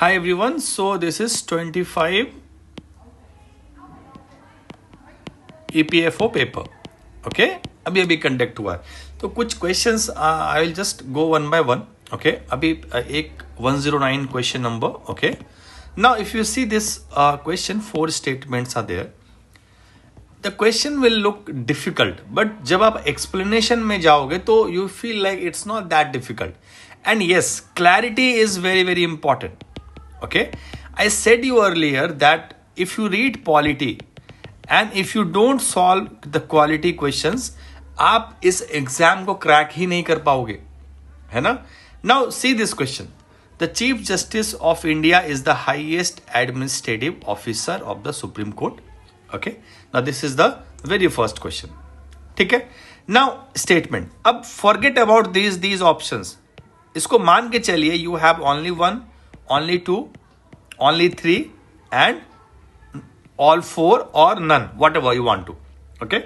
Hi everyone, so this is 25 EPFO paper. Okay अभी conduct हुआ है तो कुछ questions I will just go one by one. Okay अभी एक 109 question number. Okay now if you see this question 4 statements are there. The question will look difficult but जब आप explanation में जाओगे तो you feel like it's not that difficult. And yes, clarity is very very important. Okay, I said you earlier that if you read polity and if you don't solve the quality questions, आप इस exam को crack ही नहीं कर पाओगे, है ना. Now see this question. The Chief Justice of India is the highest administrative officer of the Supreme Court. Okay, now this is the very first question. ठीक है. Now statement. अब forget about these options. इसको मान के चलिए you have only one, only 2, only 3 and all 4 or none, whatever you want to. Okay,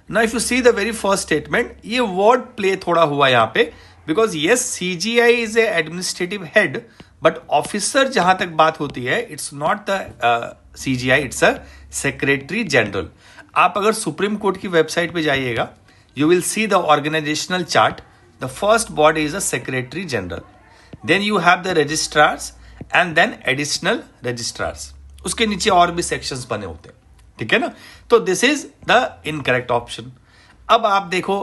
now if you see the very first statement, ये word play थोड़ा हुआ यहाँ पे because yes CGI is a administrative head but officer जहाँ तक बात होती है it's not the CGI, it's a secretary general. आप अगर सुप्रीम कोर्ट की वेबसाइट पे जाइएगा you will see the organizational chart. The first body is a secretary general. Then you have the registrars and then additional registrars. उसके नीचे और भी sections बने होते हैं, ठीक है ना. तो this is the incorrect option. अब आप देखो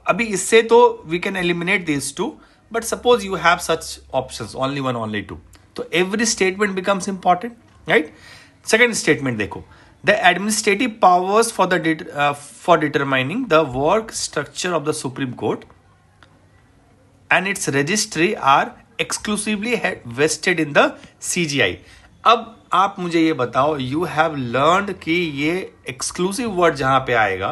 अभी इससे तो we can eliminate these two, but suppose you have such options only 1, only 2. तो every statement becomes important, right? Second statement देखो, the administrative powers for determining the work structure of the Supreme Court and its registry are exclusively vested in the CGI. अब आप मुझे ये बताओ, you have learned कि ये exclusive word जहां पे आएगा,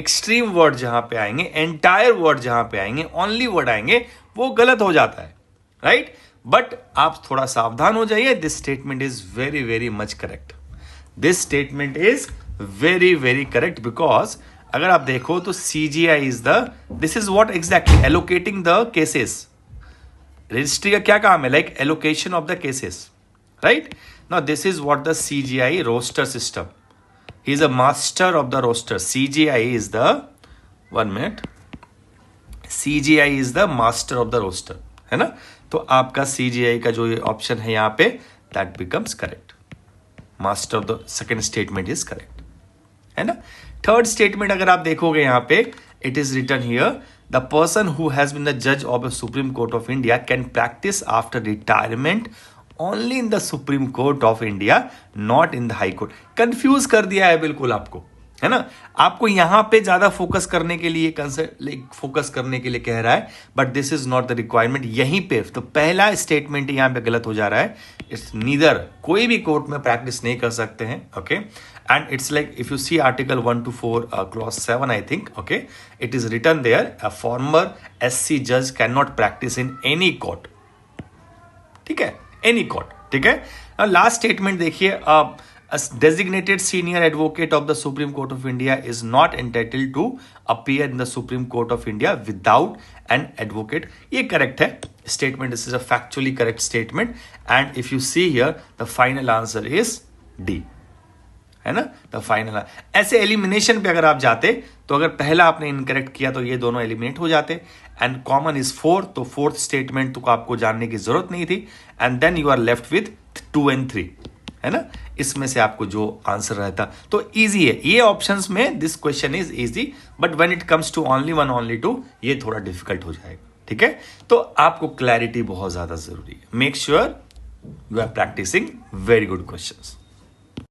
extreme word जहां पे आएंगे, entire word जहां पे आएंगे, only word आएंगे, वो गलत हो जाता है, right? बट आप थोड़ा सावधान हो जाइए. This statement is very very much correct. This statement is very very correct because अगर आप देखो तो CGI is this is what exactly allocating the cases. Registry का क्या काम है? Like allocation of the cases, right. Now this is what the CGI roster system. He is a master of the roster. CGI is the 1 minute. CGI is the master of the roster, है ना. तो आपका CGI का जो ये option है यहाँ पे that becomes correct. Master of the second statement is correct, है ना. थर्ड स्टेटमेंट अगर आप देखोगे यहाँ पे it is written here, the person who has been the judge of the Supreme Court of India can practice after retirement only in the Supreme Court of India, not in the High Court. Confuse कर दिया है बिल्कुल आपको, है ना. आपको यहाँ पे ज्यादा फोकस करने के लिए फोकस करने के लिए कह रहा है, but this is not the requirement. यहीं पे तो पहला स्टेटमेंट यहाँ पे गलत हो जा रहा है. इट्स नीदर, कोई भी कोर्ट में प्रैक्टिस नहीं कर सकते हैं. Okay, and it's like if you see article 1 to 4 clause 7 I think, okay, it is written there, a former SC judge cannot practice in any court. ठीक है, any court, ठीक है. लास्ट स्टेटमेंट देखिए, a designated senior advocate of the Supreme Court of India is not entitled to appear in the Supreme Court of India without an advocate. ये correct है statement. This is a factually correct statement and if you see here the final answer is D, है ना. The final ऐसे elimination पे अगर आप जाते तो अगर पहला आपने इनकरेक्ट किया तो ये दोनों एलिमिनेट हो जाते. एंड कॉमन इज 4, तो फोर्थ स्टेटमेंट तो आपको जानने की जरूरत नहीं थी. And then you are left with 2 and 3, है ना. इसमें से आपको जो आंसर रहता तो इजी है. ये ऑप्शंस में this question is easy but when it comes to only 1, only 2 ये थोड़ा डिफिकल्ट हो जाएगा, ठीक है. तो आपको क्लैरिटी बहुत ज्यादा जरूरी है. Make sure you are practicing very good questions.